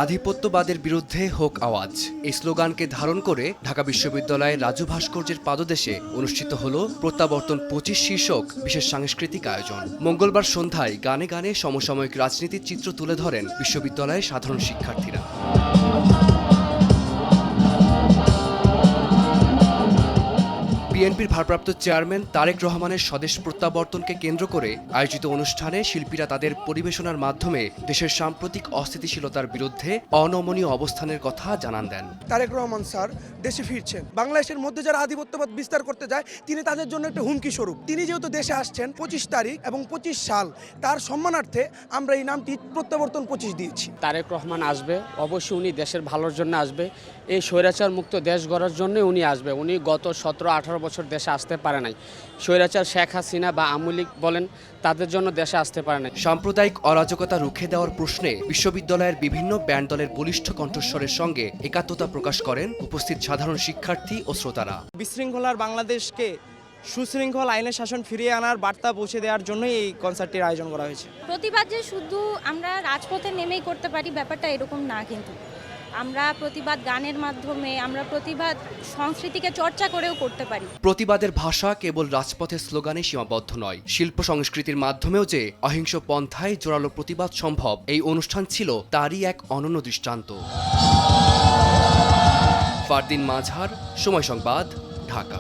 আধিপত্যবাদের বিরুদ্ধে হোক আওয়াজ, এই স্লোগানকে ধারণ করে ঢাকা বিশ্ববিদ্যালয়ের রাজু ভাস্কর্যের পাদদেশে অনুষ্ঠিত হল প্রত্যাবর্তন ২৫ শীর্ষক বিশেষ সাংস্কৃতিক আয়োজন। মঙ্গলবার সন্ধ্যায় গানে গানে সমসাময়িক রাজনীতির চিত্র তুলে ধরেন বিশ্ববিদ্যালয়ের সাধারণ শিক্ষার্থীরা। বিএনপির ভারপ্রাপ্ত চেয়ারম্যান তারেক রহমানের স্বদেশ প্রত্যাবর্তনকে কেন্দ্র করে আয়োজিত অনুষ্ঠানে শিল্পীরা তাদের পরিবেশনার মাধ্যমে দেশের সাম্প্রতিক অস্থিতিশীলতার বিরুদ্ধে অনমনীয় অবস্থানের কথা জানান দেন। তারেক রহমান স্যার দেশে ফিরছেন, বাংলাদেশের মধ্যে যারা আধিপত্যবাদ বিস্তার করতে যায় তিনি তাদের জন্য একটা হুমকি স্বরূপ। তিনি যেহেতু দেশে আসছেন ২৫ তারিখ এবং ২৫ সাল, তার সম্মানার্থে আমরা এই নামটি প্রত্যাবর্তন ২৫ দিয়েছি। তারেক রহমান আসবে, অবশ্যই উনি দেশের ভালোর জন্য আসবে, এই স্বৈরাচার মুক্ত দেশ গড়ার জন্য উনি আসবে। উনি গত ১৭-১৮ বছর দেশে আসতে পারে নাই। স্বৈরাচার শেখ হাসিনা বা আওয়ামী লীগ বলেন, তাদের জন্য দেশে আসতে পারে নাই। সাম্প্রদায়িক অরাজকতা রুখে দেওয়ার প্রশ্নে বিশ্ববিদ্যালয়ের বিভিন্ন ব্যান্ড দলের বলিষ্ঠ কণ্ঠস্বরের সঙ্গে একাত্মতা প্রকাশ করেন উপস্থিত সাধারণ শিক্ষার্থী ও শ্রোতারা। বিশৃঙ্খলার বাংলাদেশকে সুশৃঙ্খল আইনের শাসন ফিরিয়ে আনার বার্তা পৌঁছে দেওয়ার জন্যই এই কনসার্টটির আয়োজন করা হয়েছে। প্রতিবাদ যে শুধু আমরা রাজপথে নেমেই করতে পারি ব্যাপারটা এরকম না, কিন্তু আমরা প্রতিবাদ গানের মাধ্যমে, আমরা প্রতিবাদ সংস্কৃতিকে চর্চা করেও করতে পারি। প্রতিবাদের ভাষা কেবল রাজপথের স্লোগানে সীমাবদ্ধ নয়, শিল্প সংস্কৃতির মাধ্যমেও যে অহিংস পন্থায় জোরালো প্রতিবাদ সম্ভব, এই অনুষ্ঠান ছিল তারই এক অনন্য দৃষ্টান্ত। ফারদিন মাঝহার, সময় সংবাদ, ঢাকা।